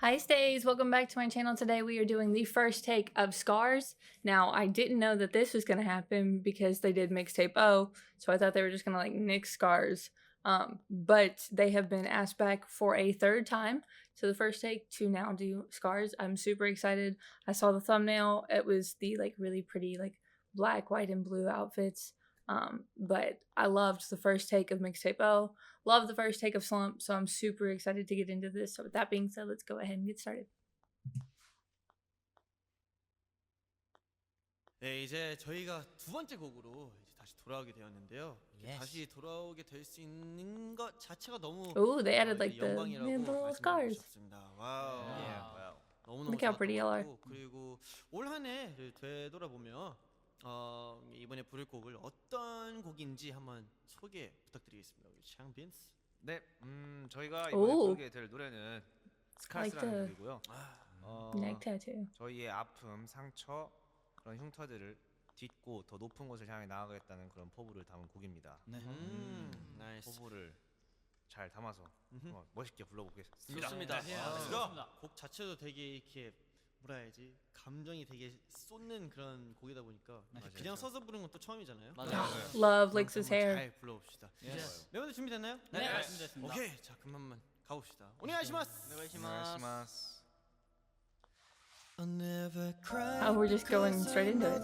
Hi Stays, welcome back to my channel. Today we are doing the first take of Scars. Now I didn't know that this was going to happen because they did mixtape O, so I thought they were just going to like nix Scars. But they have been asked back for a third time to the first take to now do Scars. I'm super excited. I saw the thumbnail. It was the like really pretty like black, white, and blue outfits. But I loved the first take of mixtape O. Love the first take of Slump, so I'm super excited to get into this. So with that being said, let's go ahead and get started. 네, 이제 저희가 두 번째 곡으로 이제 다시 돌아오게 되었는데요. Yes. 다시 돌아오게 될 수 있는 것 자체가 너무 Ooh, they added like the 영광이라고 little 말씀드리고 scars. 싶습니다. 와우. Yeah. 너무너무 Look how 좋았던 pretty 것 y'all are. 같고, 그리고 올 한 해 되돌아보면 이번에 부를 곡을 어떤 곡인지 한번 소개 부탁드리겠습니다. 우리 샹빈스. 네, 저희가 이번에 부르게 될 노래는 스카스라는 곡이고요. Neck tattoo. 저희의 아픔, 상처, 그런 흉터들을 딛고 더 높은 곳을 향해 나아가겠다는 그런 포부를 담은 곡입니다. 네. 나이스. 포부를 잘 담아서 멋있게 불러보겠습니다. 좋습니다. 네. 곡 자체도 되게 이렇게 뭐라 해야지, 감정이 되게 쏟는 그런 곡이다 보니까 그냥 서서 부르는 건 또 처음이잖아요. 맞아요. Love licks his hair. 잘 불러봅시다. 멤버들 준비됐나요? 네. 준비됐습니다. 오케이, 자 그만만 가봅시다. 오네가시마스. 오네가시마스. Oh, we're just going straight into it.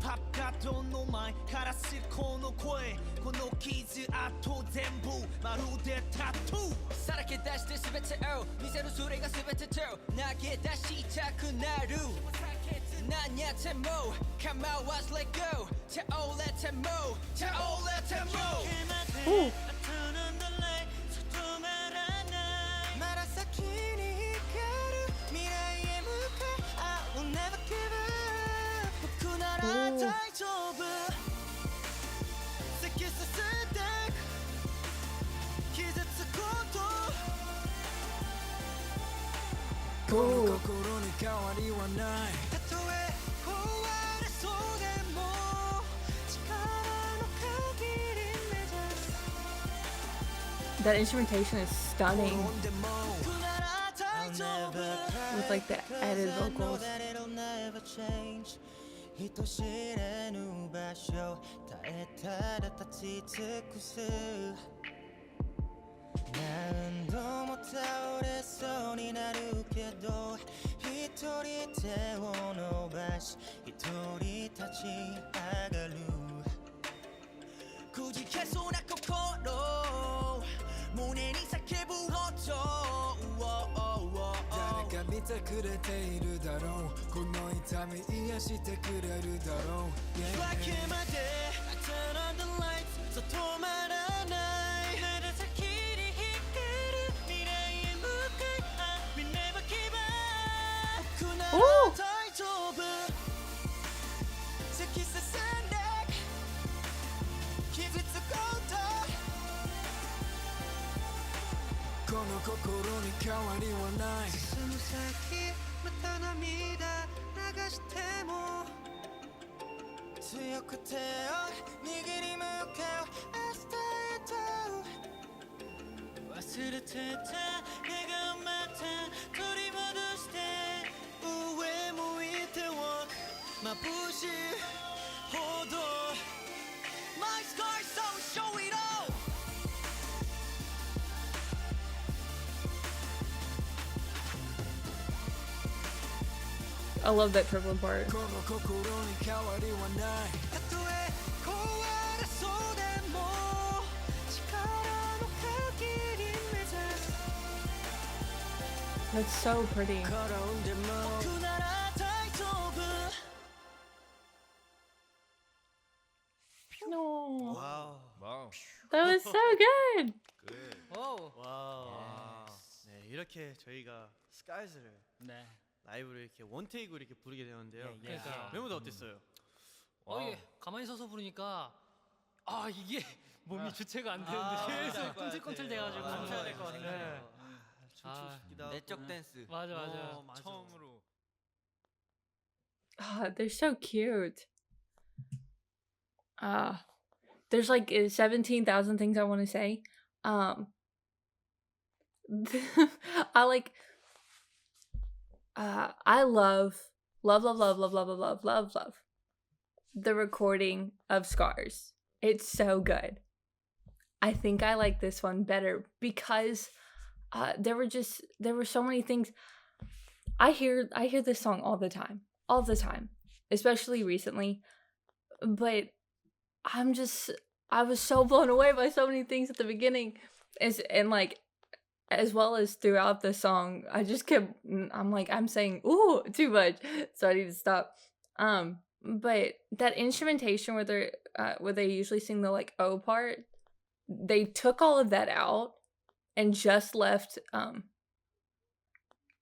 パッカドの前からするこの声この傷跡全部まるでタトゥーさらけ出して全てを見せるそれが全てと投げ出したくなる何やっても構わず Let go 手をletても手をletてもOoh. まだ先に光る未来へ向かい I will never give up 僕なら大丈夫突き進んで傷つくことこの心に変わりはないたとえ壊れそうでも力の限り目指す That instrumentation is stunning 僕なら大丈夫 with like the added vocals. 人知れぬ場所耐えたら立ち尽くす何度も倒れそうになるけど一人手を伸ばし一人立ち上がるくじけそうな心胸に叫ぶほど誰か見てくれているだろうこの痛み癒してくれるだろう夜明けまで I turn on the lights そう止まらないまだ先に光る未来へ向かい I will never give up 僕なら大丈夫突き進んで傷つこうとこの心に変わりはない進む先また涙流しても強く手を握り向かう明日へと忘れてた笑顔また取り戻して上向いて walk 眩しいほど My scars so show it all I love that triple part. この心に変わりはないたとえ壊れそうでも力の限り目指す That's so pretty. 転んでも僕なら大丈夫 No. 와우. That was so good. 와우. 네, 이렇게 저희가 스카이즈를 라이브를 이렇게 원테이크로 이렇게 부르게 되었는데요. 그러니까. 멤버들 어땠어요? 이게 가만히 서서 부르니까 이게 몸이 주체가 안 되는데 계속 꿈틀꿈틀 돼가지고 춤춰야 될 것 네. 같아요. 춤추고 싶기도 하고. 내적 댄스. 맞아. 맞아. 처음으로 They're so cute. There's like 17,000 things I want to say. I like. I love the recording of Scars. It's so good. I think I like this one better because there were so many things. I hear this song all the time, especially recently. But I was so blown away by so many things at the beginning, as well as throughout the song. I just kept, I'm saying ooh too much, so I need to stop. But that instrumentation where they usually sing the like O part, they took all of that out and just left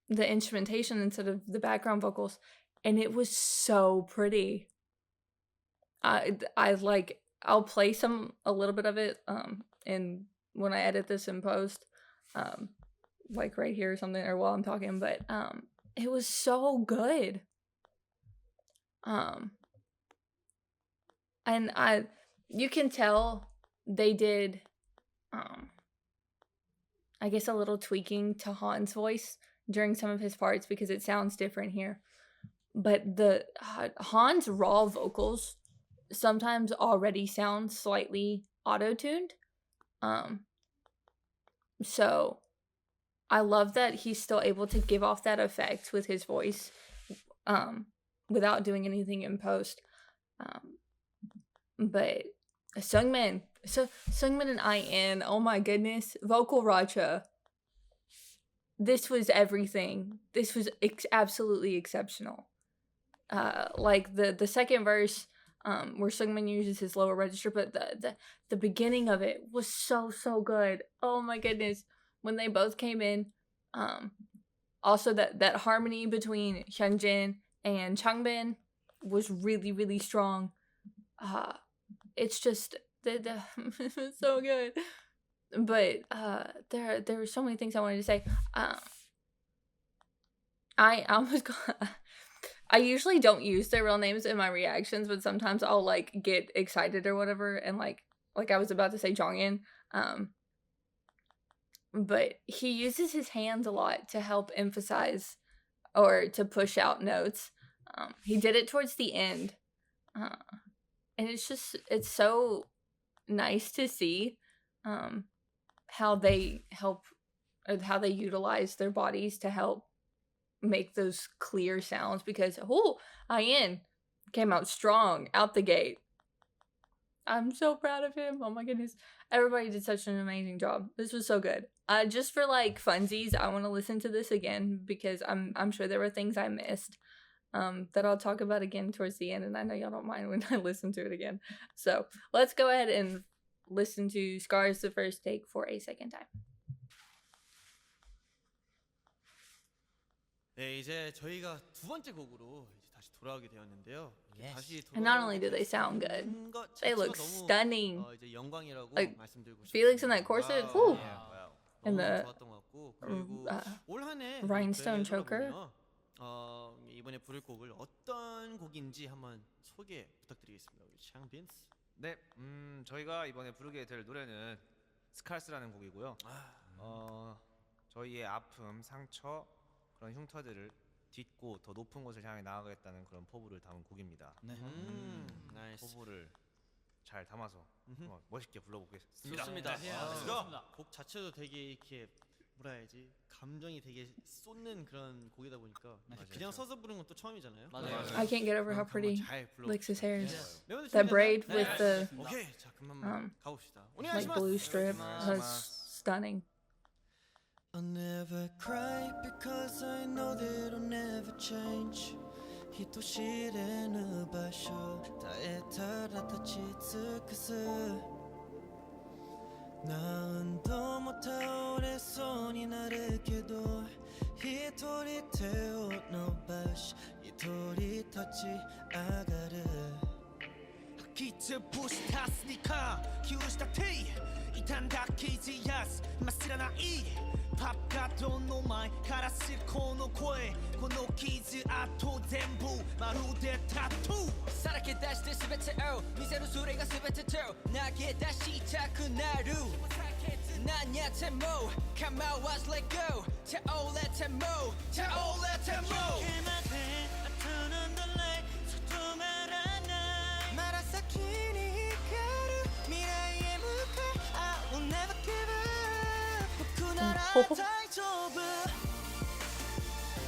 the instrumentation instead of the background vocals, and it was so pretty. I'll play a little bit of it and when I edit this in post, like right here or something, or while I'm talking, but it was so good. And you can tell they did I guess a little tweaking to Han's voice during some of his parts because it sounds different here. But the Han's raw vocals sometimes already sound slightly auto-tuned. So I love that he's still able to give off that effect with his voice without doing anything in post. But Sungmin and IN, oh my goodness, vocal Racha. This was everything. This was absolutely exceptional. Like the second verse, where Sungmin uses his lower register, but the beginning of it was so good. Oh my goodness, when they both came in, also that harmony between Hyunjin and Changbin was really strong. It's just it was so good. But there were so many things I wanted to say. I almost got. I usually don't use their real names in my reactions, but sometimes I'll like get excited or whatever, and like I was about to say Jongin. But he uses his hands a lot to help emphasize or to push out notes. He did it towards the end, and it's so nice to see how they help, or how they utilize their bodies to help make those clear sounds, because IN came out strong out the gate. I'm so proud of him. Oh my goodness. Everybody did such an amazing job. This was so good. Just for like funsies, I want to listen to this again because I'm sure there were things I missed that I'll talk about again towards the end, and I know y'all don't mind when I listen to it again. So let's go ahead and listen to Scars the First Take for a second time. 네, 이제 저희가 두 번째 곡으로 이제 다시 돌아오게 되었는데요. 다시 And not only do they sound good, they look stunning. 이제 영광이라고 Like, 말씀드리고 싶습니다. Felix in that corset, whew. And 너무 the 좋았던 것 같고, 그리고 올 한해 rhinestone choker. 이번에 부를 곡을 어떤 곡인지 한번 소개 부탁드리겠습니다. 우리 샹빈스. 네, 저희가 이번에 부르게 될 노래는 스칼스라는 곡이고요. 저희의 아픔, 상처, 그런 흉터들을 딛고 더 높은 곳을 향해 나아가겠다는 그런 포부를 담은 곡입니다. 나이스. 포부를 잘 담아서 멋있게 불러보겠습니다. 좋습니다. 네, 곡 자체도 되게 이렇게 뭐라 해야지, 감정이 되게 쏟는 그런 곡이다 보니까 그냥 서서 부르는 건 또 처음이잖아요. I can't get over how pretty 잘 Lix's hair is. 멤버들 That 준비됐나요? braid with the 오케이, 자 그만 가봅시다. like blue strip was stunning. I'll never cry because I know that I'll never change. 人知れぬ場所耐えたら立ち尽くす何度も倒れそうになるけど一人手を伸ばし一人立ち上がる기트 부시 탔으니까 기울시다 티 이탄 다 키지 야스 마시라 나이 팝가どの前からするこの声この傷跡全部まるでタトゥーさらけ出して全てを見せるそれが全てと投げ出したくなる何やっても構わず Let go 手をlet them move 手をlet them move Turn on the light 外まらないまだ先に光る未来へ向かい I will never give up 僕なら大丈夫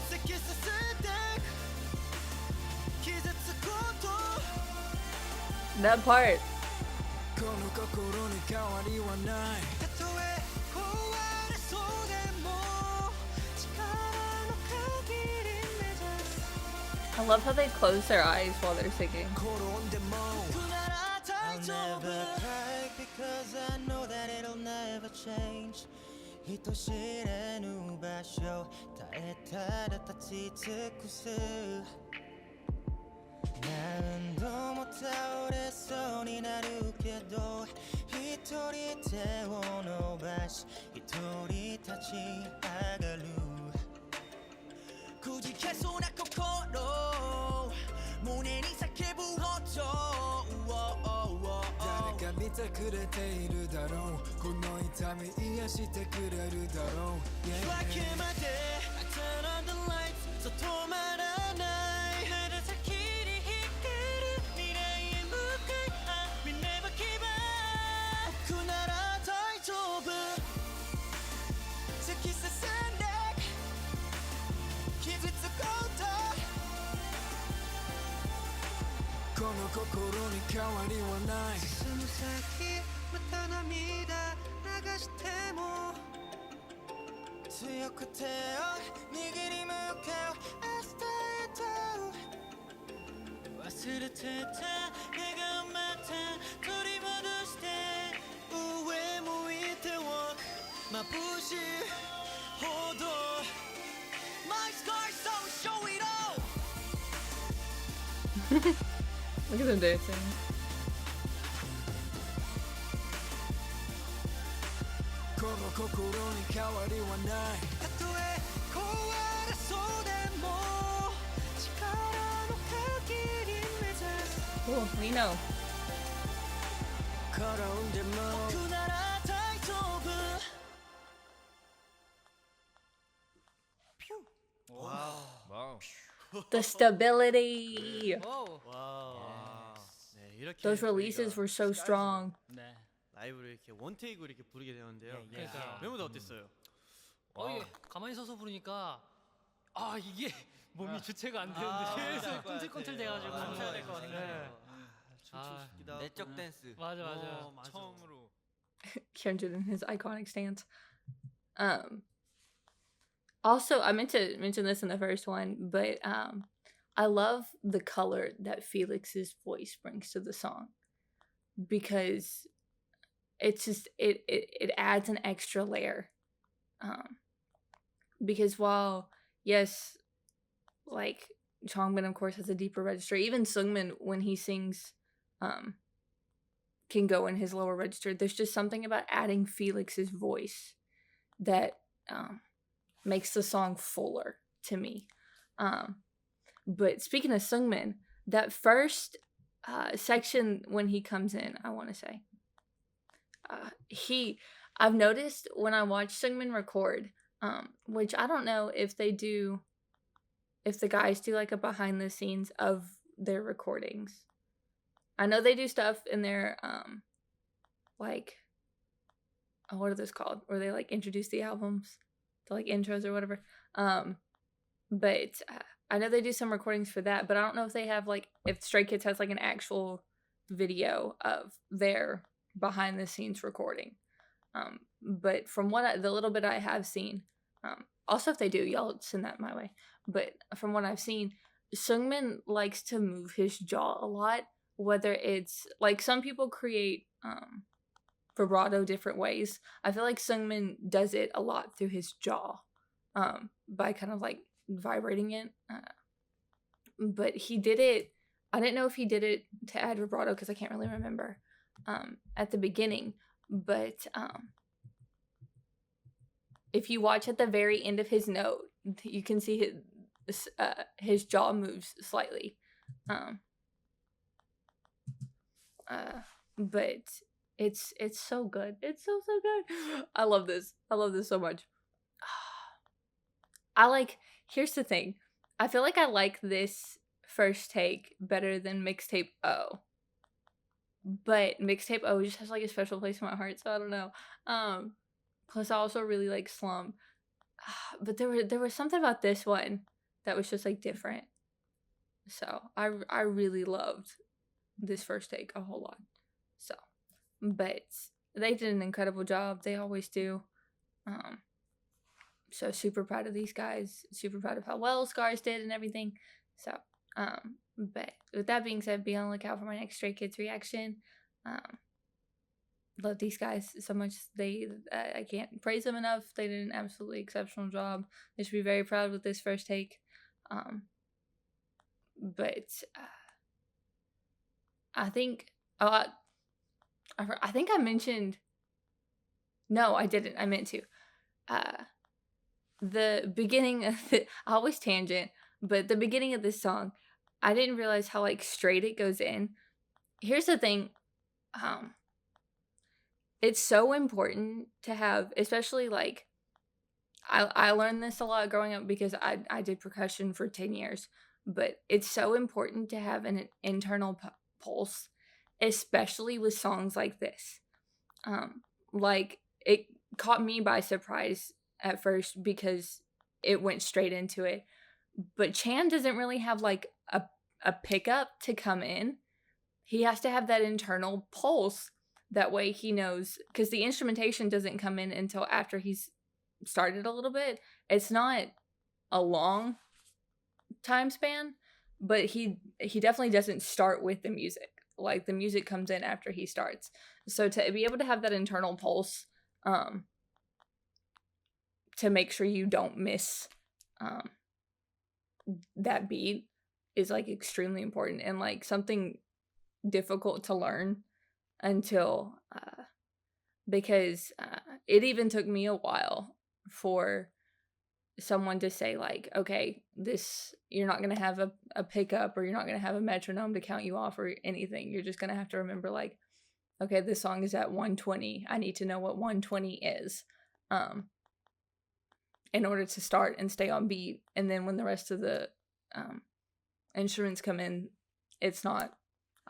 突き進んで傷つくこと That part. この心に変わりはないたとえ壊れそうでも力の限り目指す I love how they close their eyes while they're singing. 転んでも僕なら大丈夫 I'll never cry because I know that it'll never change 人知れぬ場所耐えたら立ち尽くす何度も倒れそうになるけど一人手を伸ばし一人立ち上がるくじけそうな心胸に叫ぶほど誰か見てくれているだろうこの痛み癒してくれるだろう夜明けまで I turn on the lights そう止まらないまだ先に光る未来へ向かい I will never give up 僕なら大丈夫突き進んで傷つくことこの心に変わりはない進む先また涙流しても強く手を握り向かう明日へと忘れてた笑顔また取り戻して上向いて walk 眩しいほど My scars so show it all Look at them dancing. この心に変わりはないたとえ壊れそうでも力の限り目指す Cool. We know. 転んでも僕なら大丈夫 와우. The stability. 오. 와. 네, 이렇게 Those releases 저희가 were so strong. 네. 라이브를 이렇게 원테이크로 이렇게 부르게 되는데요. 예, 예. 그러니까요. 멤버들 어땠어요? 이게 가만히 서서 부르니까 아 이게 몸이 주체가 안 되는데 아, 계속 알것 꿈틀꿈틀 같아요. 돼가지고 아, 춤춰야 될 것 같아요. 네. 춤추고 아, 싶기도 하고. 내적 댄스. 맞아 맞아. 맞아. 처음으로. Hyunjin in his iconic stance. Also, I meant to mention this in the first one, but I love the color that Felix's voice brings to the song because it's just it adds an extra layer. Because while yes, like Changbin of course has a deeper register, even Sungmin when he sings can go in his lower register. There's just something about adding Felix's voice that makes the song fuller to me. But speaking of Sungmin, that first section when he comes in, I want to say, I've noticed when I watch Sungmin record, which I don't know if they do, if the guys do like a behind the scenes of their recordings. I know they do stuff in their like what are those called? Where they like introduce the albums, the like intros or whatever. But I know they do some recordings for that, but I don't know if they have like if Stray Kids has like an actual video of their behind the scenes recording. But from what the little bit I have seen, also if they do, y'all send that my way. But from what I've seen, Sungmin likes to move his jaw a lot. Whether it's like some people create vibrato different ways. I feel like Seungmin does it a lot through his jaw, by kind of like vibrating it. But he did it. I didn't know if he did it to add vibrato because I can't really remember at the beginning. But if you watch at the very end of his note, you can see his jaw moves slightly. But it's so good. It's so good. I love this. I love this so much. Here's the thing. I feel like I like this first take better than mixtape O. But mixtape O just has like a special place in my heart, so I don't know. Plus I also really like Slum. But there was something about this one that was just like different. So I really loved this first take a whole lot. So, but they did an incredible job. They always do. So super proud of these guys. Super proud of how well SKZ did and everything. So, but with that being said, be on the lookout for my next Stray Kids reaction. Love these guys so much. I can't praise them enough. They did an absolutely exceptional job. They should be very proud with this first take. But I think I think I mentioned. No, I didn't. I meant to. The beginning of I always tangent, but the beginning of this song, I didn't realize how like straight it goes in. Here's the thing. It's so important to have, especially like I learned this a lot growing up because I did percussion for 10 years, but it's so important to have an internal pulse, especially with songs like this. Like it caught me by surprise at first because it went straight into it, but Chan doesn't really have like a pickup to come in. He has to have that internal pulse. That way he knows, because the instrumentation doesn't come in until after he's started a little bit. It's not a long time span, but he definitely doesn't start with the music. Like the music comes in after he starts. So to be able to have that internal pulse, to make sure you don't miss that beat is like extremely important and like something difficult to learn until because it even took me a while for someone to say like, okay, this, you're not going to have a pickup or you're not going to have a metronome to count you off or anything. You're just going to have to remember like, okay, this song is at 120. I need to know what 120 is in order to start and stay on beat. And then when the rest of the instruments come in,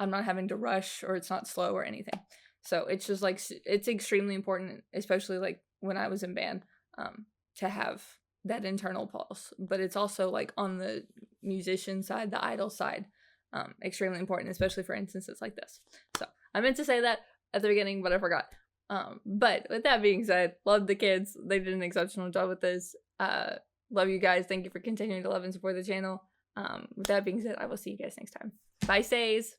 I'm not having to rush or it's not slow or anything. So it's just like, it's extremely important, especially like when I was in band, to have that internal pulse. But it's also like on the musician side, the idol side, extremely important, especially for instances like this. So I meant to say that at the beginning, but I forgot. But with that being said, love the kids. They did an exceptional job with this. Love you guys. Thank you for continuing to love and support the channel. With that being said, I will see you guys next time. Bye, stays.